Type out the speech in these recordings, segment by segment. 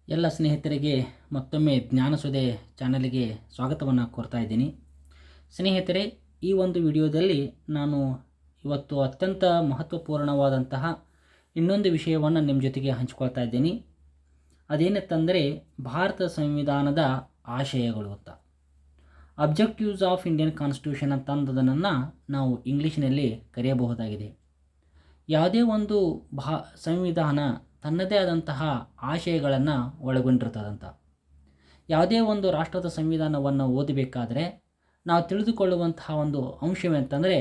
ಎಲ್ಲ ಸ್ನೇಹಿತರಿಗೆ ಮತ್ತೊಮ್ಮೆ ಜ್ಞಾನಸುಧೆ ಚಾನಲ್ಗೆ ಸ್ವಾಗತವನ್ನು ಕೋರ್ತಾ ಇದ್ದೀನಿ. ಸ್ನೇಹಿತರೆ, ಈ ಒಂದು ವಿಡಿಯೋದಲ್ಲಿ ನಾನು ಇವತ್ತು ಅತ್ಯಂತ ಮಹತ್ವಪೂರ್ಣವಾದಂತಹ ಇನ್ನೊಂದು ವಿಷಯವನ್ನು ನಿಮ್ಮ ಜೊತೆಗೆ ಹಂಚ್ಕೊಳ್ತಾ ಇದ್ದೀನಿ. ಅದೇನಂತಂದರೆ ಭಾರತ ಸಂವಿಧಾನದ ಆಶಯಗಳು ಅಂತ, ಅಬ್ಜೆಕ್ಟಿವ್ಸ್ ಆಫ್ ಇಂಡಿಯನ್ ಕಾನ್ಸ್ಟಿಟ್ಯೂಷನ್ ಅಂತಂದದನ್ನು ನಾವು ಇಂಗ್ಲೀಷ್ನಲ್ಲಿ ಕರೆಯಬಹುದಾಗಿದೆ. ಯಾವುದೇ ಒಂದು ಸಂವಿಧಾನ ತನ್ನದೇ ಆದಂತಹ ಆಶಯಗಳನ್ನು ಒಳಗೊಂಡಿರ್ತದಂತ. ಯಾವುದೇ ಒಂದು ರಾಷ್ಟ್ರದ ಸಂವಿಧಾನವನ್ನು ಓದಬೇಕಾದ್ರೆ ನಾವು ತಿಳಿದುಕೊಳ್ಳುವಂತಹ ಒಂದು ಅಂಶವೆಂತಂದರೆ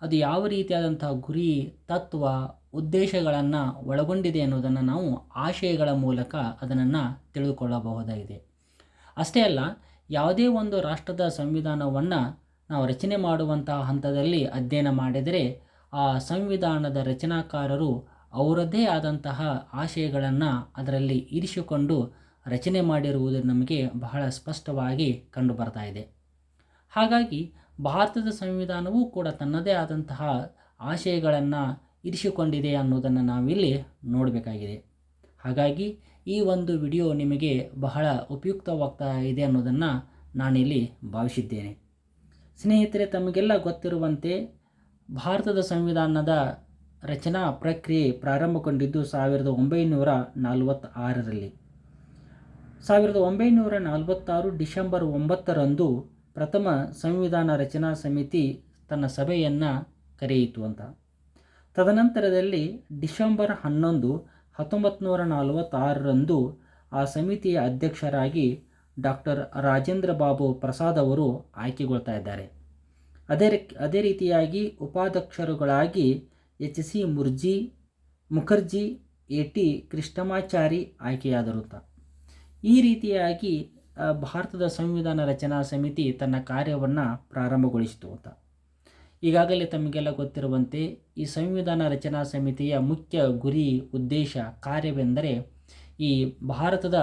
ಅದು ಯಾವ ರೀತಿಯಾದಂತಹ ಗುರಿ, ತತ್ವ, ಉದ್ದೇಶಗಳನ್ನು ಒಳಗೊಂಡಿದೆ ಅನ್ನೋದನ್ನು ನಾವು ಆಶಯಗಳ ಮೂಲಕ ಅದನ್ನು ತಿಳಿದುಕೊಳ್ಳಬಹುದಾಗಿದೆ. ಅಷ್ಟೇ ಅಲ್ಲ, ಯಾವುದೇ ಒಂದು ರಾಷ್ಟ್ರದ ಸಂವಿಧಾನವನ್ನು ನಾವು ರಚನೆ ಮಾಡುವಂತಹ ಹಂತದಲ್ಲಿ ಅಧ್ಯಯನ ಮಾಡಿದರೆ ಆ ಸಂವಿಧಾನದ ರಚನಾಕಾರರು ಅವರದ್ದೇ ಆದಂತಹ ಆಶಯಗಳನ್ನು ಅದರಲ್ಲಿ ಇರಿಸಿಕೊಂಡು ರಚನೆ ಮಾಡಿರುವುದು ನಮಗೆ ಬಹಳ ಸ್ಪಷ್ಟವಾಗಿ ಕಂಡುಬರ್ತಾ ಇದೆ. ಹಾಗಾಗಿ ಭಾರತದ ಸಂವಿಧಾನವೂ ಕೂಡ ತನ್ನದೇ ಆದಂತಹ ಆಶಯಗಳನ್ನು ಇರಿಸಿಕೊಂಡಿದೆ ಅನ್ನೋದನ್ನು ನಾವಿಲ್ಲಿ ನೋಡಬೇಕಾಗಿದೆ. ಹಾಗಾಗಿ ಈ ಒಂದು ವಿಡಿಯೋ ನಿಮಗೆ ಬಹಳ ಉಪಯುಕ್ತವಾಗ್ತಾ ಇದೆ ಅನ್ನೋದನ್ನು ನಾನಿಲ್ಲಿ ಭಾವಿಸಿದ್ದೇನೆ. ಸ್ನೇಹಿತರೆ, ತಮಗೆಲ್ಲ ಗೊತ್ತಿರುವಂತೆ ಭಾರತದ ಸಂವಿಧಾನದ ರಚನಾ ಪ್ರಕ್ರಿಯೆ ಪ್ರಾರಂಭಗೊಂಡಿದ್ದು 1946ರಲ್ಲಿ. 1946 ಡಿಸೆಂಬರ್ 9ರಂದು ಪ್ರಥಮ ಸಂವಿಧಾನ ರಚನಾ ಸಮಿತಿ ತನ್ನ ಸಭೆಯನ್ನು ಕರೆಯಿತು ಅಂತ. ತದನಂತರದಲ್ಲಿ ಡಿಸೆಂಬರ್ 11, 1946ರಂದು ಆ ಸಮಿತಿಯ ಅಧ್ಯಕ್ಷರಾಗಿ ಡಾಕ್ಟರ್ ರಾಜೇಂದ್ರ ಬಾಬು ಪ್ರಸಾದ್ ಅವರು ಆಯ್ಕೆಗೊಳ್ತಾ ಇದ್ದಾರೆ. ಅದೇ ರೀತಿಯಾಗಿ ಉಪಾಧ್ಯಕ್ಷರುಗಳಾಗಿ HC ಮುಖರ್ಜಿ, AT ಕೃಷ್ಣಮಾಚಾರಿ ಆಯ್ಕೆಯಾದರು ಅಂತ. ಈ ರೀತಿಯಾಗಿ ಭಾರತದ ಸಂವಿಧಾನ ರಚನಾ ಸಮಿತಿ ತನ್ನ ಕಾರ್ಯವನ್ನು ಪ್ರಾರಂಭಗೊಳಿಸಿತು ಅಂತ. ಈಗಾಗಲೇ ತಮಗೆಲ್ಲ ಗೊತ್ತಿರುವಂತೆ ಈ ಸಂವಿಧಾನ ರಚನಾ ಸಮಿತಿಯ ಮುಖ್ಯ ಗುರಿ, ಉದ್ದೇಶ, ಕಾರ್ಯವೆಂದರೆ ಈ ಭಾರತದ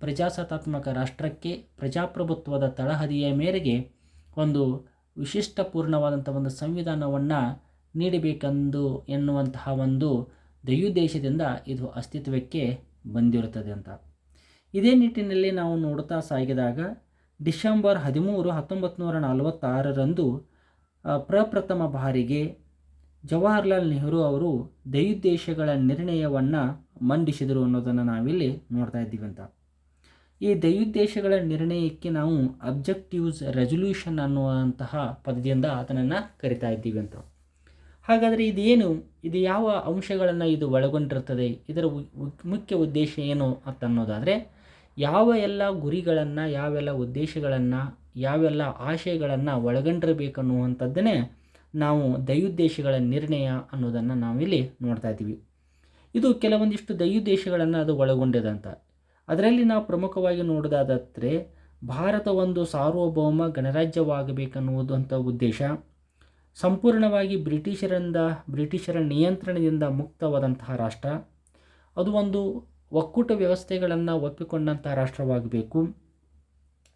ಪ್ರಜಾಸತ್ತಾತ್ಮಕ ರಾಷ್ಟ್ರಕ್ಕೆ ಪ್ರಜಾಪ್ರಭುತ್ವದ ತಳಹದಿಯ ಮೇರೆಗೆ ಒಂದು ವಿಶಿಷ್ಟಪೂರ್ಣವಾದಂಥ ಒಂದು ಸಂವಿಧಾನವನ್ನು ನೀಡಬೇಕೆಂದು ಎನ್ನುವಂತಹ ಒಂದು ಧ್ಯೇಯೋದ್ದೇಶದಿಂದ ಇದು ಅಸ್ತಿತ್ವಕ್ಕೆ ಬಂದಿರುತ್ತದೆ ಅಂತ. ಇದೇ ನಿಟ್ಟಿನಲ್ಲಿ ನಾವು ನೋಡ್ತಾ ಸಾಗಿದಾಗ ಡಿಸೆಂಬರ್ 13, 1946ರಂದು ಪ್ರಪ್ರಥಮ ಬಾರಿಗೆ ಜವಾಹರ್ಲಾಲ್ ನೆಹರು ಅವರು ಧ್ಯೇಯೋದ್ದೇಶಗಳ ನಿರ್ಣಯವನ್ನು ಮಂಡಿಸಿದರು ಅನ್ನೋದನ್ನು ನಾವಿಲ್ಲಿ ನೋಡ್ತಾ ಇದ್ದೀವಿ ಅಂತ. ಈ ಧ್ಯೇಯೋದ್ದೇಶಗಳ ನಿರ್ಣಯಕ್ಕೆ ನಾವು ಅಬ್ಜೆಕ್ಟಿವ್ಸ್ ರೆಸೊಲ್ಯೂಷನ್ ಅನ್ನುವಂತಹ ಪದದಿಂದ ಅದನ್ನು ಕರಿತಾ ಇದ್ದೀವಿ ಅಂತ. ಹಾಗಾದರೆ ಇದು ಯಾವ ಅಂಶಗಳನ್ನು ಇದು ಒಳಗೊಂಡಿರ್ತದೆ, ಇದರ ಮುಖ್ಯ ಉದ್ದೇಶ ಏನು ಅಂತ ಅನ್ನೋದಾದರೆ, ಯಾವ ಎಲ್ಲ ಗುರಿಗಳನ್ನು, ಯಾವೆಲ್ಲ ಉದ್ದೇಶಗಳನ್ನು, ಯಾವೆಲ್ಲ ಆಶಯಗಳನ್ನು ಒಳಗೊಂಡಿರಬೇಕನ್ನುವಂಥದ್ದನ್ನೇ ನಾವು ಧ್ಯೇಯೋದ್ದೇಶಗಳ ನಿರ್ಣಯ ಅನ್ನೋದನ್ನು ನಾವಿಲ್ಲಿ ನೋಡ್ತಾ ಇದ್ದೀವಿ. ಇದು ಕೆಲವೊಂದಿಷ್ಟು ಧ್ಯೇಯೋದ್ದೇಶಗಳನ್ನು ಅದು ಒಳಗೊಂಡಿದೆ. ಅದರಲ್ಲಿ ನಾವು ಪ್ರಮುಖವಾಗಿ ನೋಡೋದಾದರೆ ಭಾರತ ಒಂದು ಸಾರ್ವಭೌಮ ಗಣರಾಜ್ಯವಾಗಬೇಕನ್ನುವುದಂಥ ಉದ್ದೇಶ, ಸಂಪೂರ್ಣವಾಗಿ ಬ್ರಿಟಿಷರ ನಿಯಂತ್ರಣದಿಂದ ಮುಕ್ತವಾದಂತಹ ರಾಷ್ಟ್ರ, ಅದು ಒಂದು ಒಕ್ಕೂಟ ವ್ಯವಸ್ಥೆಗಳನ್ನು ಒಪ್ಪಿಕೊಂಡಂತಹ ರಾಷ್ಟ್ರವಾಗಬೇಕು,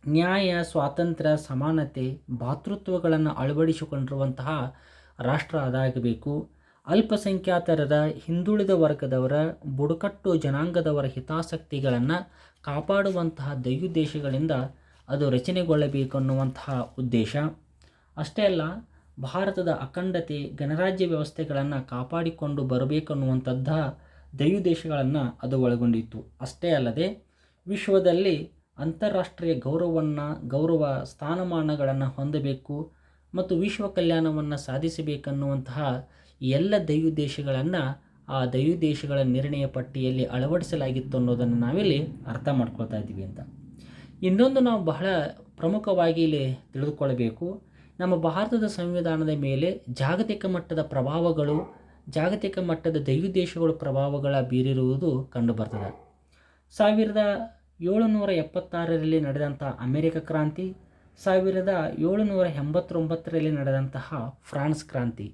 ನ್ಯಾಯ, ಸ್ವಾತಂತ್ರ್ಯ, ಸಮಾನತೆ, ಭಾತೃತ್ವಗಳನ್ನು ಅಳವಡಿಸಿಕೊಂಡಿರುವಂತಹ ರಾಷ್ಟ್ರ ಅದಾಗಬೇಕು, ಅಲ್ಪಸಂಖ್ಯಾತರ, ಹಿಂದುಳಿದ ವರ್ಗದವರ, ಬುಡಕಟ್ಟು ಜನಾಂಗದವರ ಹಿತಾಸಕ್ತಿಗಳನ್ನು ಕಾಪಾಡುವಂತಹ ಧ್ಯೇಯೋದ್ದೇಶಗಳಿಂದ ಅದು ರಚನೆಗೊಳ್ಳಬೇಕು ಅನ್ನುವಂತಹ ಉದ್ದೇಶ. ಅಷ್ಟೇ ಅಲ್ಲ, ಭಾರತದ ಅಖಂಡತೆ, ಗಣರಾಜ್ಯ ವ್ಯವಸ್ಥೆಗಳನ್ನು ಕಾಪಾಡಿಕೊಂಡು ಬರಬೇಕನ್ನುವಂಥದ್ದ ಧ್ಯೇಯೋದ್ದೇಶಗಳನ್ನು ಅದು ಒಳಗೊಂಡಿತ್ತು. ಅಷ್ಟೇ ಅಲ್ಲದೆ ವಿಶ್ವದಲ್ಲಿ ಅಂತಾರಾಷ್ಟ್ರೀಯ ಗೌರವ ಸ್ಥಾನಮಾನಗಳನ್ನು ಹೊಂದಬೇಕು ಮತ್ತು ವಿಶ್ವ ಕಲ್ಯಾಣವನ್ನು ಸಾಧಿಸಬೇಕನ್ನುವಂತಹ ಎಲ್ಲ ಧ್ಯೇಯೋದ್ದೇಶಗಳನ್ನು ಆ ಧ್ಯೇಯೋದ್ದೇಶಗಳ ನಿರ್ಣಯ ಪಟ್ಟಿಯಲ್ಲಿ ಅಳವಡಿಸಲಾಗಿತ್ತು ಅನ್ನೋದನ್ನು ನಾವಿಲ್ಲಿ ಅರ್ಥ ಮಾಡ್ಕೊಳ್ತಾ ಇದ್ದೀವಿ ಅಂತ. ಇನ್ನೊಂದು ನಾವು ಬಹಳ ಪ್ರಮುಖವಾಗಿ ಇಲ್ಲಿ ತಿಳಿದುಕೊಳ್ಳಬೇಕು, ನಮ್ಮ ಭಾರತದ ಸಂವಿಧಾನದ ಮೇಲೆ ಜಾಗತಿಕ ಮಟ್ಟದ ಪ್ರಭಾವಗಳು, ಜಾಗತಿಕ ಮಟ್ಟದ ಧ್ಯೇಯೋದ್ದೇಶಗಳು ಪ್ರಭಾವಗಳ ಬೀರಿರುವುದು ಕಂಡುಬರ್ತದೆ. 1776ರಲ್ಲಿ ನಡೆದಂಥ ಅಮೆರಿಕ ಕ್ರಾಂತಿ, 1789ರಲ್ಲಿ ನಡೆದಂತಹ ಫ್ರಾನ್ಸ್ ಕ್ರಾಂತಿ,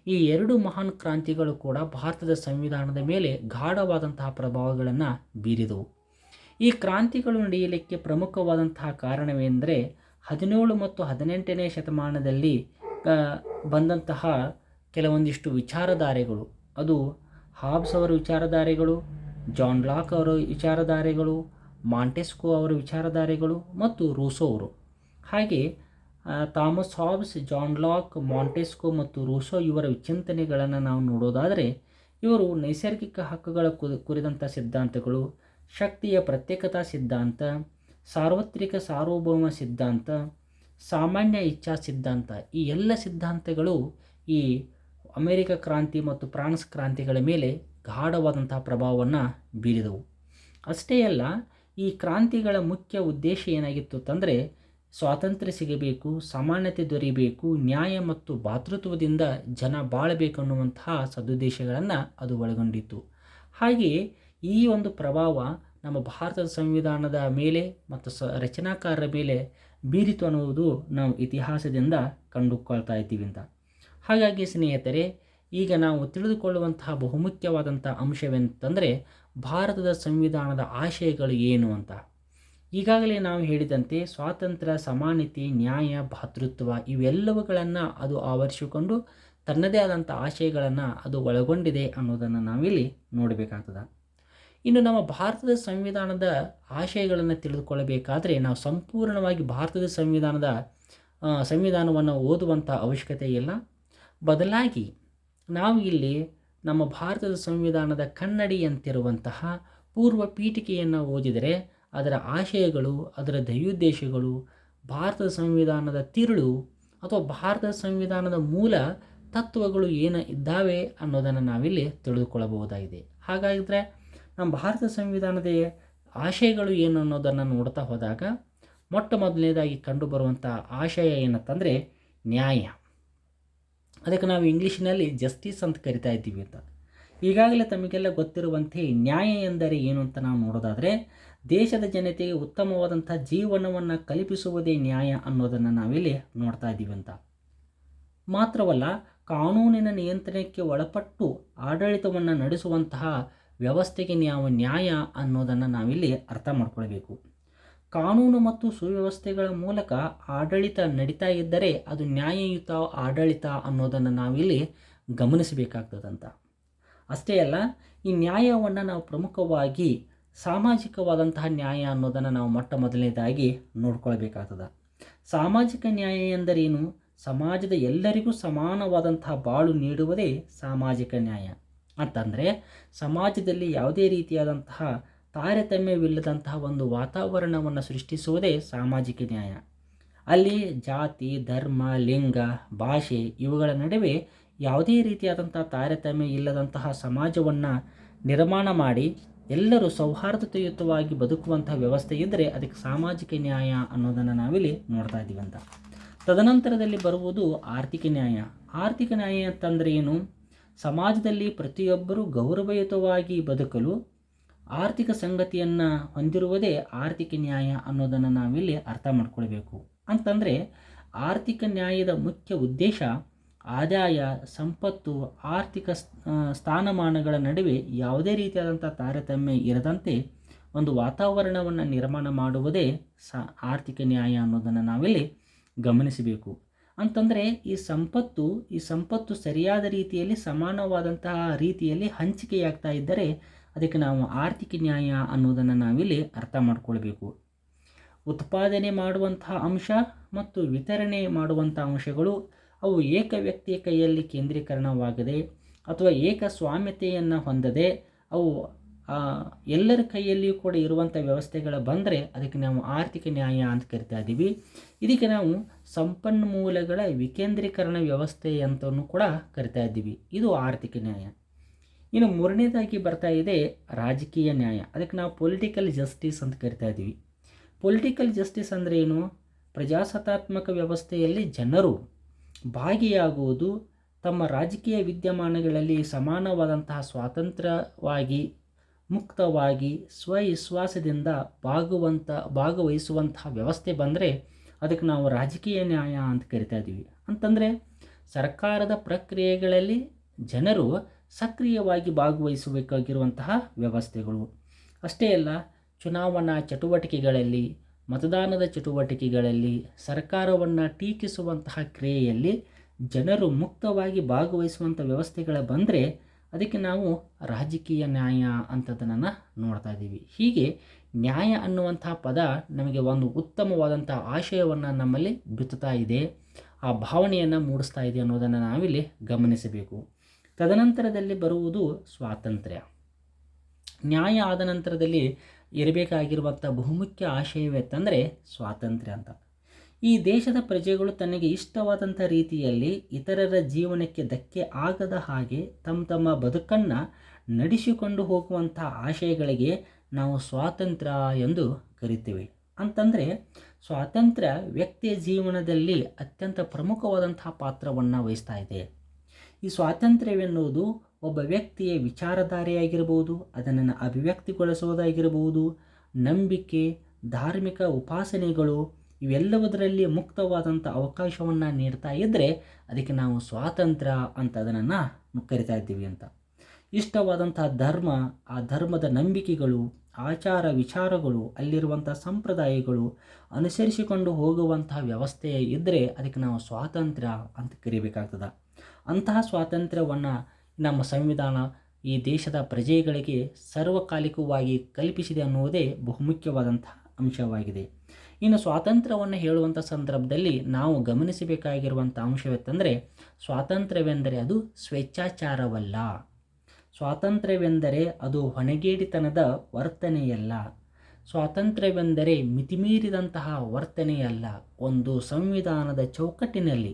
ಈ ಎರಡು ಮಹಾನ್ ಕ್ರಾಂತಿಗಳು ಕೂಡ ಭಾರತದ ಸಂವಿಧಾನದ ಮೇಲೆ ಗಾಢವಾದಂತಹ ಪ್ರಭಾವಗಳನ್ನು ಬೀರಿದವು. ಈ ಕ್ರಾಂತಿಗಳು ನಡೆಯಲಿಕ್ಕೆ ಪ್ರಮುಖವಾದಂತಹ ಕಾರಣವೆಂದರೆ 17 ಮತ್ತು 18ನೇ ಶತಮಾನದಲ್ಲಿ ಬಂದಂತಹ ಕೆಲವೊಂದಿಷ್ಟು ವಿಚಾರಧಾರೆಗಳು. ಅದು ಹಾಬ್ಸ್ ಅವರ ವಿಚಾರಧಾರೆಗಳು, ಜಾನ್ ಲಾಕ್ ಅವರ ವಿಚಾರಧಾರೆಗಳು, ಮಾಂಟೆಸ್ಕೋ ಅವರ ವಿಚಾರಧಾರೆಗಳು ಮತ್ತು ರೂಸೋ ಅವರು. ಹಾಗೆ Thomas Hobbes, John Locke, Montesquieu ಮತ್ತು ರೂಸೋ ಇವರ ಚಿಂತನೆಗಳನ್ನು ನಾವು ನೋಡೋದಾದರೆ ಇವರು ನೈಸರ್ಗಿಕ ಹಕ್ಕುಗಳ ಕುರಿತಂಥ ಸಿದ್ಧಾಂತಗಳು, ಶಕ್ತಿಯ ಪ್ರತ್ಯೇಕತಾ ಸಿದ್ಧಾಂತ, ಸಾರ್ವತ್ರಿಕ ಸಾರ್ವಭೌಮ ಸಿದ್ಧಾಂತ, ಸಾಮಾನ್ಯ ಇಚ್ಛಾ ಸಿದ್ಧಾಂತ, ಈ ಎಲ್ಲ ಸಿದ್ಧಾಂತಗಳು ಈ ಅಮೆರಿಕ ಕ್ರಾಂತಿ ಮತ್ತು ಫ್ರಾನ್ಸ್ ಕ್ರಾಂತಿಗಳ ಮೇಲೆ ಗಾಢವಾದಂತಹ ಪ್ರಭಾವವನ್ನು ಬೀರಿದವು. ಅಷ್ಟೇ ಅಲ್ಲ, ಈ ಕ್ರಾಂತಿಗಳ ಮುಖ್ಯ ಉದ್ದೇಶ ಏನಾಗಿತ್ತು ಅಂತಂದರೆ ಸ್ವಾತಂತ್ರ್ಯ ಸಿಗಬೇಕು, ಸಮಾನತೆ ದೊರೆಯಬೇಕು, ನ್ಯಾಯ ಮತ್ತು ಭಾತೃತ್ವದಿಂದ ಜನ ಬಾಳಬೇಕು ಅನ್ನುವಂತಹ ಸದುದ್ದೇಶಗಳನ್ನು ಅದು ಒಳಗೊಂಡಿತ್ತು. ಹಾಗೆಯೇ ಈ ಒಂದು ಪ್ರಭಾವ ನಮ್ಮ ಭಾರತದ ಸಂವಿಧಾನದ ಮೇಲೆ ಮತ್ತು ರಚನಾಕಾರರ ಮೇಲೆ ಬೀರಿತು ಅನ್ನುವುದು ನಾವು ಇತಿಹಾಸದಿಂದ ಕಂಡುಕೊಳ್ತಾ ಇದ್ದೀವಿ ಅಂತ. ಹಾಗಾಗಿ ಸ್ನೇಹಿತರೆ, ಈಗ ನಾವು ತಿಳಿದುಕೊಳ್ಳುವಂತಹ ಬಹುಮುಖ್ಯವಾದಂಥ ಅಂಶವೆಂತಂದರೆ ಭಾರತದ ಸಂವಿಧಾನದ ಆಶಯಗಳು ಏನು ಅಂತ. ಈಗಾಗಲೇ ನಾವು ಹೇಳಿದಂತೆ ಸ್ವಾತಂತ್ರ್ಯ, ಸಮಾನತೆ, ನ್ಯಾಯ, ಭಾತೃತ್ವ ಇವೆಲ್ಲವುಗಳನ್ನು ಅದು ಆವರಿಸಿಕೊಂಡು ತನ್ನದೇ ಆದಂಥ ಆಶಯಗಳನ್ನು ಅದು ಒಳಗೊಂಡಿದೆ ಅನ್ನೋದನ್ನು ನಾವಿಲ್ಲಿ ನೋಡಬೇಕಾಗ್ತದೆ. ಇನ್ನು ನಮ್ಮ ಭಾರತದ ಸಂವಿಧಾನದ ಆಶಯಗಳನ್ನು ತಿಳಿದುಕೊಳ್ಳಬೇಕಾದರೆ ನಾವು ಸಂಪೂರ್ಣವಾಗಿ ಭಾರತದ ಸಂವಿಧಾನವನ್ನು ಓದುವಂಥ ಅವಶ್ಯಕತೆ ಇಲ್ಲ. ಬದಲಾಗಿ ನಾವು ಇಲ್ಲಿ ನಮ್ಮ ಭಾರತದ ಸಂವಿಧಾನದ ಕನ್ನಡಿಯಂತಿರುವಂತಹ ಪೂರ್ವ ಪೀಠಿಕೆಯನ್ನು ಓದಿದರೆ ಅದರ ಆಶಯಗಳು, ಅದರ ಧ್ಯೇಯೋದ್ದೇಶಗಳು, ಭಾರತದ ಸಂವಿಧಾನದ ತಿರುಳು ಅಥವಾ ಭಾರತದ ಸಂವಿಧಾನದ ಮೂಲ ತತ್ವಗಳು ಏನು ಇದ್ದಾವೆ ಅನ್ನೋದನ್ನು ನಾವಿಲ್ಲಿ ತಿಳಿದುಕೊಳ್ಳಬಹುದಾಗಿದೆ. ಹಾಗಾದರೆ ನಮ್ಮ ಭಾರತ ಸಂವಿಧಾನದ ಆಶಯಗಳು ಏನು ಅನ್ನೋದನ್ನು ನೋಡ್ತಾ ಹೋದಾಗ ಮೊಟ್ಟ ಮೊದಲನೇದಾಗಿ ಕಂಡುಬರುವಂಥ ಆಶಯ ಏನಂತಂದರೆ ನ್ಯಾಯ. ಅದಕ್ಕೆ ನಾವು ಇಂಗ್ಲೀಷಿನಲ್ಲಿ ಜಸ್ಟಿಸ್ ಅಂತ ಕರಿತಾ ಇದ್ದೀವಿ ಅಂತ. ಈಗಾಗಲೇ ತಮಗೆಲ್ಲ ಗೊತ್ತಿರುವಂತೆ ನ್ಯಾಯ ಎಂದರೆ ಏನು ಅಂತ ನಾವು ನೋಡೋದಾದರೆ ದೇಶದ ಜನತೆಗೆ ಉತ್ತಮವಾದಂಥ ಜೀವನವನ್ನು ಕಲ್ಪಿಸುವುದೇ ನ್ಯಾಯ ಅನ್ನೋದನ್ನು ನಾವಿಲ್ಲಿ ನೋಡ್ತಾ ಇದ್ದೀವಿ ಅಂತ. ಮಾತ್ರವಲ್ಲ, ಕಾನೂನಿನ ನಿಯಂತ್ರಣಕ್ಕೆ ಒಳಪಟ್ಟು ಆಡಳಿತವನ್ನು ನಡೆಸುವಂತಹ ವ್ಯವಸ್ಥೆಗೆ ನಾವು ನ್ಯಾಯ ಅನ್ನೋದನ್ನು ನಾವಿಲ್ಲಿ ಅರ್ಥ ಮಾಡ್ಕೊಳ್ಬೇಕು. ಕಾನೂನು ಮತ್ತು ಸುವ್ಯವಸ್ಥೆಗಳ ಮೂಲಕ ಆಡಳಿತ ನಡೀತಾ ಇದ್ದರೆ ಅದು ನ್ಯಾಯಯುತ ಆಡಳಿತ ಅನ್ನೋದನ್ನು ನಾವಿಲ್ಲಿ ಗಮನಿಸಬೇಕಾಗ್ತದಂತ. ಅಷ್ಟೇ ಅಲ್ಲ, ಈ ನ್ಯಾಯವನ್ನು ನಾವು ಪ್ರಮುಖವಾಗಿ ಸಾಮಾಜಿಕವಾದಂತಹ ನ್ಯಾಯ ಅನ್ನೋದನ್ನು ನಾವು ಮೊಟ್ಟ ಮೊದಲನೇದಾಗಿ ನೋಡ್ಕೊಳ್ಬೇಕಾಗ್ತದೆ. ಸಾಮಾಜಿಕ ನ್ಯಾಯ ಎಂದರೇನು? ಸಮಾಜದ ಎಲ್ಲರಿಗೂ ಸಮಾನವಾದಂತಹ ಬಾಳು ನೀಡುವುದೇ ಸಾಮಾಜಿಕ ನ್ಯಾಯ. ಅಂತಂದರೆ ಸಮಾಜದಲ್ಲಿ ಯಾವುದೇ ರೀತಿಯಾದಂತಹ ತಾರತಮ್ಯವಿಲ್ಲದಂತಹ ಒಂದು ವಾತಾವರಣವನ್ನು ಸೃಷ್ಟಿಸುವುದೇ ಸಾಮಾಜಿಕ ನ್ಯಾಯ. ಅಲ್ಲಿ ಜಾತಿ, ಧರ್ಮ, ಲಿಂಗ, ಭಾಷೆ ಇವುಗಳ ನಡುವೆ ಯಾವುದೇ ರೀತಿಯಾದಂಥ ತಾರತಮ್ಯ ಇಲ್ಲದಂತಹ ಸಮಾಜವನ್ನು ನಿರ್ಮಾಣ ಮಾಡಿ ಎಲ್ಲರೂ ಸೌಹಾರ್ದತೆಯುತವಾಗಿ ಬದುಕುವಂತಹ ವ್ಯವಸ್ಥೆ ಇದ್ದರೆ ಅದಕ್ಕೆ ಸಾಮಾಜಿಕ ನ್ಯಾಯ ಅನ್ನೋದನ್ನು ನಾವಿಲ್ಲಿ ನೋಡ್ತಾ ಇದ್ದೀವಿ ಅಂತ. ತದನಂತರದಲ್ಲಿ ಬರುವುದು ಆರ್ಥಿಕ ನ್ಯಾಯ. ಆರ್ಥಿಕ ನ್ಯಾಯ ಅಂತಂದರೆ ಏನು? ಸಮಾಜದಲ್ಲಿ ಪ್ರತಿಯೊಬ್ಬರೂ ಗೌರವಯುತವಾಗಿ ಬದುಕಲು ಆರ್ಥಿಕ ಸಂಗತಿಯನ್ನು ಹೊಂದಿರುವುದೇ ಆರ್ಥಿಕ ನ್ಯಾಯ ಅನ್ನೋದನ್ನು ನಾವಿಲ್ಲಿ ಅರ್ಥ ಮಾಡ್ಕೊಳ್ಬೇಕು. ಅಂತಂದರೆ ಆರ್ಥಿಕ ನ್ಯಾಯದ ಮುಖ್ಯ ಉದ್ದೇಶ ಆದಾಯ, ಸಂಪತ್ತು, ಆರ್ಥಿಕ ಸ್ಥಾನಮಾನಗಳ ನಡುವೆ ಯಾವುದೇ ರೀತಿಯಾದಂಥ ತಾರತಮ್ಯ ಇರದಂತೆ ಒಂದು ವಾತಾವರಣವನ್ನು ನಿರ್ಮಾಣ ಮಾಡುವುದೇ ಆರ್ಥಿಕ ನ್ಯಾಯ ಅನ್ನೋದನ್ನು ನಾವಿಲ್ಲಿ ಗಮನಿಸಬೇಕು. ಅಂತಂದರೆ ಈ ಸಂಪತ್ತು ಸರಿಯಾದ ರೀತಿಯಲ್ಲಿ ಸಮಾನವಾದಂತಹ ರೀತಿಯಲ್ಲಿ ಹಂಚಿಕೆಯಾಗ್ತಾ ಇದ್ದರೆ ಅದಕ್ಕೆ ನಾವು ಆರ್ಥಿಕ ನ್ಯಾಯ ಅನ್ನೋದನ್ನು ನಾವಿಲ್ಲಿ ಅರ್ಥ ಮಾಡ್ಕೊಳ್ಬೇಕು. ಉತ್ಪಾದನೆ ಮಾಡುವಂತಹ ಅಂಶ ಮತ್ತು ವಿತರಣೆ ಮಾಡುವಂಥ ಅಂಶಗಳು ಅವು ಏಕ ವ್ಯಕ್ತಿಯ ಕೈಯಲ್ಲಿ ಕೇಂದ್ರೀಕರಣವಾಗದೆ ಅಥವಾ ಏಕಸ್ವಾಮ್ಯತೆಯನ್ನು ಹೊಂದದೆ ಅವು ಎಲ್ಲರ ಕೈಯಲ್ಲಿಯೂ ಕೂಡ ಇರುವಂಥ ವ್ಯವಸ್ಥೆಗಳು ಬಂದರೆ ಅದಕ್ಕೆ ನಾವು ಆರ್ಥಿಕ ನ್ಯಾಯ ಅಂತ ಕರಿತಾ ಇದ್ದೀವಿ. ಇದಕ್ಕೆ ನಾವು ಸಂಪನ್ಮೂಲಗಳ ವಿಕೇಂದ್ರೀಕರಣ ವ್ಯವಸ್ಥೆ ಅಂತಲೂ ಕೂಡ ಕರಿತಾ ಇದ್ದೀವಿ. ಇದು ಆರ್ಥಿಕ ನ್ಯಾಯ. ಇನ್ನು ಮೂರನೇದಾಗಿ ಬರ್ತಾ ಇದೆ ರಾಜಕೀಯ ನ್ಯಾಯ. ಅದಕ್ಕೆ ನಾವು ಪೊಲಿಟಿಕಲ್ ಜಸ್ಟಿಸ್ ಅಂತ ಕರಿತಾ ಇದ್ದೀವಿ. ಪೊಲಿಟಿಕಲ್ ಜಸ್ಟಿಸ್ ಅಂದರೆ ಏನು? ಪ್ರಜಾಸತ್ತಾತ್ಮಕ ವ್ಯವಸ್ಥೆಯಲ್ಲಿ ಜನರು ಭಾಗಿಯಾಗುವುದು, ತಮ್ಮ ರಾಜಕೀಯ ವಿದ್ಯಮಾನಗಳಲ್ಲಿ ಸಮಾನವಾದಂತಹ ಸ್ವಾತಂತ್ರ್ಯವಾಗಿ ಮುಕ್ತವಾಗಿ ಸ್ವವಿಶ್ವಾಸದಿಂದ ಭಾಗವಹಿಸುವಂತಹ ವ್ಯವಸ್ಥೆ ಬಂದರೆ ಅದಕ್ಕೆ ನಾವು ರಾಜಕೀಯ ನ್ಯಾಯ ಅಂತ ಕರಿತಾ ಇದ್ದೀವಿ. ಅಂತಂದರೆ ಸರ್ಕಾರದ ಪ್ರಕ್ರಿಯೆಗಳಲ್ಲಿ ಜನರು ಸಕ್ರಿಯವಾಗಿ ಭಾಗವಹಿಸಬೇಕಾಗಿರುವಂತಹ ವ್ಯವಸ್ಥೆಗಳು. ಅಷ್ಟೇ ಅಲ್ಲ, ಚುನಾವಣಾ ಚಟುವಟಿಕೆಗಳಲ್ಲಿ, ಮತದಾನದ ಚಟುವಟಿಕೆಗಳಲ್ಲಿ, ಸರ್ಕಾರವನ್ನು ಟೀಕಿಸುವಂತಹ ಕ್ರಿಯೆಯಲ್ಲಿ ಜನರು ಮುಕ್ತವಾಗಿ ಭಾಗವಹಿಸುವಂಥ ವ್ಯವಸ್ಥೆಗಳ ಬಂದರೆ ಅದಕ್ಕೆ ನಾವು ರಾಜಕೀಯ ನ್ಯಾಯ ಅಂತದನ್ನು ನೋಡ್ತಾ ಇದ್ದೀವಿ. ಹೀಗೆ ನ್ಯಾಯ ಅನ್ನುವಂಥ ಪದ ನಮಗೆ ಒಂದು ಉತ್ತಮವಾದಂಥ ಆಶಯವನ್ನು ನಮ್ಮಲ್ಲಿ ಬಿತ್ತುತ್ತಾ ಇದೆ, ಆ ಭಾವನೆಯನ್ನು ಮೂಡಿಸ್ತಾ ಇದೆ ಅನ್ನೋದನ್ನು ನಾವಿಲ್ಲಿ ಗಮನಿಸಬೇಕು. ತದನಂತರದಲ್ಲಿ ಬರುವುದು ಸ್ವಾತಂತ್ರ್ಯ. ನ್ಯಾಯ ಆದ ನಂತರದಲ್ಲಿ ಇರಬೇಕಾಗಿರುವಂಥ ಬಹುಮುಖ್ಯ ಆಶಯವೇತಂದರೆ ಸ್ವಾತಂತ್ರ್ಯ ಅಂತ. ಈ ದೇಶದ ಪ್ರಜೆಗಳು ತನಗೆ ಇಷ್ಟವಾದಂಥ ರೀತಿಯಲ್ಲಿ ಇತರರ ಜೀವನಕ್ಕೆ ಧಕ್ಕೆ ಆಗದ ಹಾಗೆ ತಮ್ಮ ಬದುಕನ್ನು ನಡೆಸಿಕೊಂಡು ಹೋಗುವಂಥ ಆಶಯಗಳಿಗೆ ನಾವು ಸ್ವಾತಂತ್ರ್ಯ ಎಂದು ಕರಿತೀವಿ. ಅಂತಂದರೆ ಸ್ವಾತಂತ್ರ್ಯ ವ್ಯಕ್ತಿಯ ಜೀವನದಲ್ಲಿ ಅತ್ಯಂತ ಪ್ರಮುಖವಾದಂತಹ ಪಾತ್ರವನ್ನು ವಹಿಸ್ತಾ ಇದೆ. ಈ ಸ್ವಾತಂತ್ರ್ಯವೆನ್ನುವುದು ಒಬ್ಬ ವ್ಯಕ್ತಿಯ ವಿಚಾರಧಾರೆಯಾಗಿರ್ಬೋದು, ಅದನ್ನು ಅಭಿವ್ಯಕ್ತಿಗೊಳಿಸುವುದಾಗಿರ್ಬೋದು, ನಂಬಿಕೆ, ಧಾರ್ಮಿಕ ಉಪಾಸನೆಗಳು ಇವೆಲ್ಲವುದರಲ್ಲಿ ಮುಕ್ತವಾದಂಥ ಅವಕಾಶವನ್ನು ನೀಡ್ತಾ ಇದ್ದರೆ ಅದಕ್ಕೆ ನಾವು ಸ್ವಾತಂತ್ರ್ಯ ಅಂತ ಅದನ್ನು ಕರಿತಾ ಇದ್ದೀವಿ ಅಂತ. ಇಷ್ಟವಾದಂಥ ಧರ್ಮ, ಆ ಧರ್ಮದ ನಂಬಿಕೆಗಳು, ಆಚಾರ ವಿಚಾರಗಳು, ಅಲ್ಲಿರುವಂಥ ಸಂಪ್ರದಾಯಗಳು ಅನುಸರಿಸಿಕೊಂಡು ಹೋಗುವಂತಹ ವ್ಯವಸ್ಥೆ ಇದ್ದರೆ ಅದಕ್ಕೆ ನಾವು ಸ್ವಾತಂತ್ರ್ಯ ಅಂತ ಕರಿಬೇಕಾಗ್ತದೆ. ಅಂತಹ ಸ್ವಾತಂತ್ರ್ಯವನ್ನು ನಮ್ಮ ಸಂವಿಧಾನ ಈ ದೇಶದ ಪ್ರಜೆಗಳಿಗೆ ಸರ್ವಕಾಲಿಕವಾಗಿ ಕಲ್ಪಿಸಿದೆ ಅನ್ನುವುದೇ ಬಹುಮುಖ್ಯವಾದಂಥ ಅಂಶವಾಗಿದೆ. ಇನ್ನು ಸ್ವಾತಂತ್ರ್ಯವನ್ನು ಹೇಳುವಂಥ ಸಂದರ್ಭದಲ್ಲಿ ನಾವು ಗಮನಿಸಬೇಕಾಗಿರುವಂಥ ಅಂಶವೆಂದರೆ ಸ್ವಾತಂತ್ರ್ಯವೆಂದರೆ ಅದು ಸ್ವೇಚ್ಛಾಚಾರವಲ್ಲ. ಸ್ವಾತಂತ್ರ್ಯವೆಂದರೆ ಅದು ಹೊಣೆಗೇಡಿತನದ ವರ್ತನೆಯಲ್ಲ. ಸ್ವಾತಂತ್ರ್ಯವೆಂದರೆ ಮಿತಿಮೀರಿದಂತಹ ವರ್ತನೆಯಲ್ಲ. ಒಂದು ಸಂವಿಧಾನದ ಚೌಕಟ್ಟಿನಲ್ಲಿ,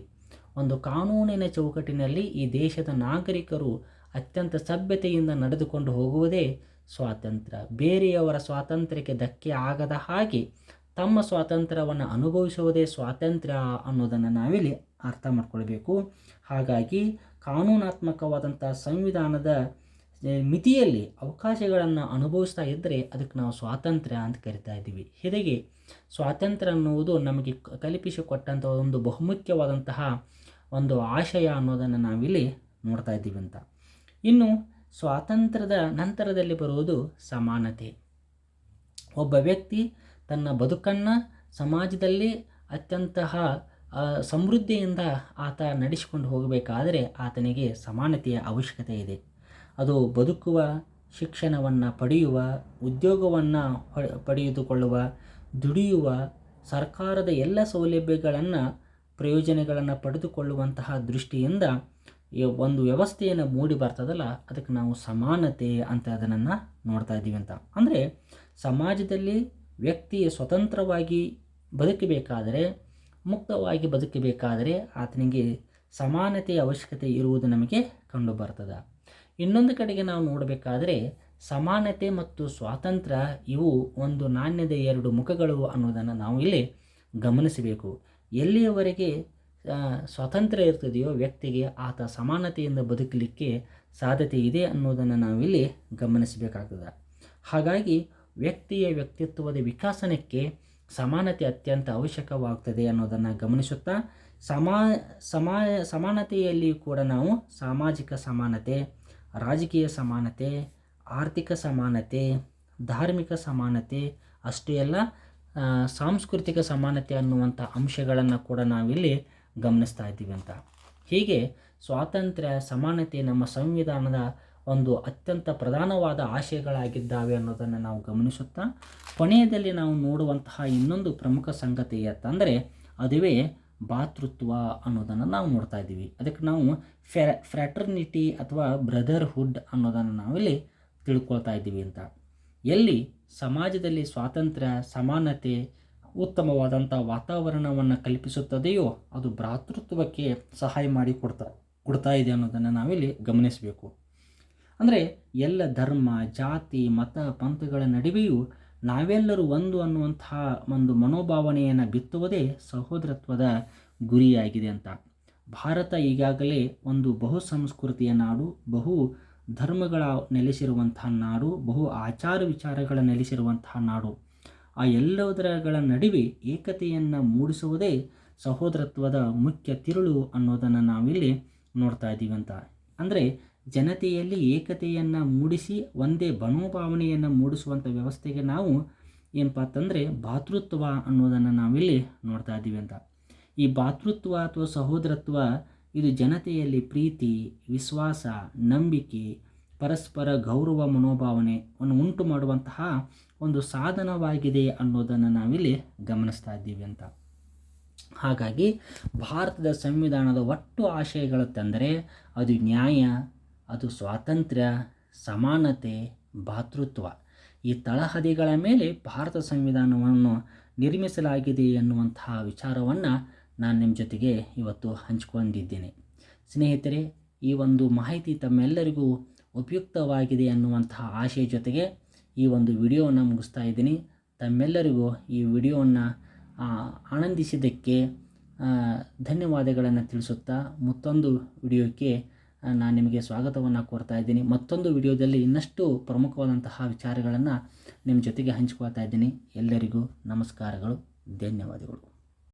ಒಂದು ಕಾನೂನಿನ ಚೌಕಟ್ಟಿನಲ್ಲಿ ಈ ದೇಶದ ನಾಗರಿಕರು ಅತ್ಯಂತ ಸಭ್ಯತೆಯಿಂದ ನಡೆದುಕೊಂಡು ಹೋಗುವುದೇ ಸ್ವಾತಂತ್ರ್ಯ. ಬೇರೆಯವರ ಸ್ವಾತಂತ್ರ್ಯಕ್ಕೆ ಧಕ್ಕೆ ಆಗದ ಹಾಗೆ ತಮ್ಮ ಸ್ವಾತಂತ್ರ್ಯವನ್ನು ಅನುಭವಿಸುವುದೇ ಸ್ವಾತಂತ್ರ್ಯ ಅನ್ನೋದನ್ನು ನಾವಿಲ್ಲಿ ಅರ್ಥ ಮಾಡ್ಕೊಳ್ಬೇಕು. ಹಾಗಾಗಿ ಕಾನೂನಾತ್ಮಕವಾದಂಥ ಸಂವಿಧಾನದ ಮಿತಿಯಲ್ಲಿ ಅವಕಾಶಗಳನ್ನು ಅನುಭವಿಸ್ತಾ ಇದ್ದರೆ ಅದಕ್ಕೆ ನಾವು ಸ್ವಾತಂತ್ರ್ಯ ಅಂತ ಕರಿತಾ ಇದ್ದೀವಿ. ಹೀಗೆ ಸ್ವಾತಂತ್ರ್ಯ ಅನ್ನುವುದು ನಮಗೆ ಕಲ್ಪಿಸಿಕೊಟ್ಟಂಥ ಒಂದು ಬಹುಮುಖ್ಯವಾದಂತಹ ಒಂದು ಆಶಯ ಅನ್ನೋದನ್ನು ನಾವಿಲ್ಲಿ ನೋಡ್ತಾ ಇದ್ದೀವಿ ಅಂತ. ಇನ್ನು ಸ್ವಾತಂತ್ರ್ಯದ ನಂತರದಲ್ಲಿ ಬರುವುದು ಸಮಾನತೆ. ಒಬ್ಬ ವ್ಯಕ್ತಿ ತನ್ನ ಬದುಕನ್ನು ಸಮಾಜದಲ್ಲಿ ಅತ್ಯಂತಹ ಸಮೃದ್ಧಿಯಿಂದ ಆತ ನಡೆಸಿಕೊಂಡು ಹೋಗಬೇಕಾದರೆ ಆತನಿಗೆ ಸಮಾನತೆಯ ಅವಶ್ಯಕತೆ ಇದೆ. ಅದು ಬದುಕುವ, ಶಿಕ್ಷಣವನ್ನು ಪಡೆಯುವ, ಉದ್ಯೋಗವನ್ನು ಪಡೆದುಕೊಳ್ಳುವ, ದುಡಿಯುವ, ಸರ್ಕಾರದ ಎಲ್ಲ ಸೌಲಭ್ಯಗಳನ್ನು ಪ್ರಯೋಜನಗಳನ್ನು ಪಡೆದುಕೊಳ್ಳುವಂತಹ ದೃಷ್ಟಿಯಿಂದ ಒಂದು ವ್ಯವಸ್ಥೆಯನ್ನು ಮೂಡಿ ಬರ್ತದಲ್ಲ ಅದಕ್ಕೆ ನಾವು ಸಮಾನತೆ ಅಂತ ಅದನ್ನು ನೋಡ್ತಾ ಇದ್ದೀವಿ ಅಂತ. ಅಂದರೆ ಸಮಾಜದಲ್ಲಿ ವ್ಯಕ್ತಿ ಸ್ವತಂತ್ರವಾಗಿ ಬದುಕಬೇಕಾದರೆ, ಮುಕ್ತವಾಗಿ ಬದುಕಬೇಕಾದರೆ ಆತನಿಗೆ ಸಮಾನತೆಯ ಅವಶ್ಯಕತೆ ಇರುವುದು ನಮಗೆ ಕಂಡು ಬರ್ತದೆ. ಇನ್ನೊಂದು ಕಡೆಗೆ ನಾವು ನೋಡಬೇಕಾದರೆ ಸಮಾನತೆ ಮತ್ತು ಸ್ವಾತಂತ್ರ್ಯ ಇವು ಒಂದು ನಾಣ್ಯದ ಎರಡು ಮುಖಗಳು ಅನ್ನೋದನ್ನು ನಾವು ಇಲ್ಲಿ ಗಮನಿಸಬೇಕು. ಎಲ್ಲಿಯವರೆಗೆ ಸ್ವಾತಂತ್ರ್ಯ ಇರ್ತದೆಯೋ ವ್ಯಕ್ತಿಗೆ ಆತ ಸಮಾನತೆಯಿಂದ ಬದುಕಲಿಕ್ಕೆ ಸಾಧ್ಯತೆ ಇದೆ ಅನ್ನೋದನ್ನು ನಾವಿಲ್ಲಿ ಗಮನಿಸಬೇಕಾಗ್ತದೆ. ಹಾಗಾಗಿ ವ್ಯಕ್ತಿಯ ವ್ಯಕ್ತಿತ್ವದ ವಿಕಾಸನಕ್ಕೆ ಸಮಾನತೆ ಅತ್ಯಂತ ಅವಶ್ಯಕವಾಗ್ತದೆ ಅನ್ನೋದನ್ನು ಗಮನಿಸುತ್ತಾ ಸಮಾನತೆಯಲ್ಲಿ ಕೂಡ ನಾವು ಸಾಮಾಜಿಕ ಸಮಾನತೆ, ರಾಜಕೀಯ ಸಮಾನತೆ, ಆರ್ಥಿಕ ಸಮಾನತೆ, ಧಾರ್ಮಿಕ ಸಮಾನತೆ, ಅಷ್ಟೇ ಅಲ್ಲ ಸಾಂಸ್ಕೃತಿಕ ಸಮಾನತೆ ಅನ್ನುವಂಥ ಅಂಶಗಳನ್ನು ಕೂಡ ನಾವಿಲ್ಲಿ ಗಮನಿಸ್ತಾ ಇದ್ದೀವಿ ಅಂತ. ಹೀಗೆ ಸ್ವಾತಂತ್ರ್ಯ, ಸಮಾನತೆ ನಮ್ಮ ಸಂವಿಧಾನದ ಒಂದು ಅತ್ಯಂತ ಪ್ರಧಾನವಾದ ಆಶಯಗಳಾಗಿದ್ದಾವೆ ಅನ್ನೋದನ್ನು ನಾವು ಗಮನಿಸುತ್ತಾ ಕೊನೆಯದಲ್ಲಿ ನಾವು ನೋಡುವಂತಹ ಇನ್ನೊಂದು ಪ್ರಮುಖ ಸಂಗತಿ ಅಂತಂದರೆ ಅದುವೇ ಭಾತೃತ್ವ ಅನ್ನೋದನ್ನು ನಾವು ನೋಡ್ತಾ ಇದ್ದೀವಿ. ಅದಕ್ಕೆ ನಾವು ಫ್ರ್ಯಾಟರ್ನಿಟಿ ಅಥವಾ ಬ್ರದರ್ಹುಡ್ ಅನ್ನೋದನ್ನು ನಾವಿಲ್ಲಿ ತಿಳ್ಕೊಳ್ತಾ ಇದ್ದೀವಿ ಅಂತ. ಎಲ್ಲಿ ಸಮಾಜದಲ್ಲಿ ಸ್ವಾತಂತ್ರ್ಯ, ಸಮಾನತೆ, ಉತ್ತಮವಾದಂಥ ವಾತಾವರಣವನ್ನು ಕಲ್ಪಿಸುತ್ತದೆಯೋ ಅದು ಭ್ರಾತೃತ್ವಕ್ಕೆ ಸಹಾಯ ಮಾಡಿ ಕೊಡ್ತಾ ಇದೆ ಅನ್ನೋದನ್ನು ನಾವಿಲ್ಲಿ ಗಮನಿಸಬೇಕು. ಅಂದರೆ ಎಲ್ಲ ಧರ್ಮ, ಜಾತಿ, ಮತ, ಪಂಥಗಳ ನಡುವೆಯೂ ನಾವೆಲ್ಲರೂ ಒಂದು ಅನ್ನುವಂತಹ ಒಂದು ಮನೋಭಾವನೆಯನ್ನು ಬಿತ್ತುವುದೇ ಸಹೋದರತ್ವದ ಗುರಿಯಾಗಿದೆ ಅಂತ. ಭಾರತ ಈಗಾಗಲೇ ಒಂದು ಬಹು ಸಂಸ್ಕೃತಿಯ ನಾಡು, ಬಹು ಧರ್ಮಗಳ ನೆಲೆಸಿರುವಂತಹ ನಾಡು, ಬಹು ಆಚಾರ ವಿಚಾರಗಳ ನೆಲೆಸಿರುವಂತಹ ನಾಡು. ಆ ಎಲ್ಲದರಗಳ ನಡುವೆ ಏಕತೆಯನ್ನು ಮೂಡಿಸುವುದೇ ಸಹೋದರತ್ವದ ಮುಖ್ಯ ತಿರುಳು ಅನ್ನೋದನ್ನು ನಾವಿಲ್ಲಿ ನೋಡ್ತಾ ಇದ್ದೀವಿ ಅಂತ. ಅಂದರೆ ಜನತೆಯಲ್ಲಿ ಏಕತೆಯನ್ನು ಮೂಡಿಸಿ ಒಂದೇ ಮನೋಭಾವನೆಯನ್ನು ಮೂಡಿಸುವಂಥ ವ್ಯವಸ್ಥೆಗೆ ನಾವು ಏನಪ್ಪ ಅಂತಂದರೆ ಭಾತೃತ್ವ ಅನ್ನೋದನ್ನು ನಾವಿಲ್ಲಿ ನೋಡ್ತಾ ಇದ್ದೀವಿ ಅಂತ. ಈ ಭಾತೃತ್ವ ಅಥವಾ ಸಹೋದರತ್ವ ಇದು ಜನತೆಯಲ್ಲಿ ಪ್ರೀತಿ, ವಿಶ್ವಾಸ, ನಂಬಿಕೆ, ಪರಸ್ಪರ ಗೌರವ ಮನೋಭಾವನೆಯನ್ನು ಉಂಟು ಮಾಡುವಂತಹ ಒಂದು ಸಾಧನವಾಗಿದೆ ಅನ್ನೋದನ್ನು ನಾವಿಲ್ಲಿ ಗಮನಿಸ್ತಾ ಇದ್ದೀವಿ ಅಂತ. ಹಾಗಾಗಿ ಭಾರತದ ಸಂವಿಧಾನದ ಒಟ್ಟು ಆಶಯಗಳು ತಂದರೆ ಅದು ನ್ಯಾಯ, ಅದು ಸ್ವಾತಂತ್ರ್ಯ, ಸಮಾನತೆ, ಭಾತೃತ್ವ. ಈ ತಳಹದಿಗಳ ಮೇಲೆ ಭಾರತ ಸಂವಿಧಾನವನ್ನು ನಿರ್ಮಿಸಲಾಗಿದೆ ಎನ್ನುವಂತಹ ವಿಚಾರವನ್ನು ನಾನು ನಿಮ್ಮ ಜೊತೆಗೆ ಇವತ್ತು ಹಂಚಿಕೊಂಡಿದ್ದೇನೆ. ಸ್ನೇಹಿತರೆ, ಈ ಒಂದು ಮಾಹಿತಿ ತಮ್ಮೆಲ್ಲರಿಗೂ ಉಪಯುಕ್ತವಾಗಿದೆ ಅನ್ನುವಂತಹ ಆಶಯ ಜೊತೆಗೆ ಈ ಒಂದು ವಿಡಿಯೋವನ್ನು ಮುಗಿಸ್ತಾ ಇದ್ದೀನಿ. ತಮ್ಮೆಲ್ಲರಿಗೂ ಈ ವಿಡಿಯೋವನ್ನು ಆನಂದಿಸಿದ್ದಕ್ಕೆ ಧನ್ಯವಾದಗಳನ್ನು ತಿಳಿಸುತ್ತಾ ಮತ್ತೊಂದು ವಿಡಿಯೋಕ್ಕೆ ನಾನು ನಿಮಗೆ ಸ್ವಾಗತವನ್ನು ಕೋರ್ತಾ ಇದ್ದೀನಿ. ಮತ್ತೊಂದು ವಿಡಿಯೋದಲ್ಲಿ ಇನ್ನಷ್ಟು ಪ್ರಮುಖವಾದಂತಹ ವಿಚಾರಗಳನ್ನು ನಿಮ್ಮ ಜೊತೆಗೆ ಹಂಚ್ಕೊಳ್ತಾ ಇದ್ದೀನಿ. ಎಲ್ಲರಿಗೂ ನಮಸ್ಕಾರಗಳು, ಧನ್ಯವಾದಗಳು.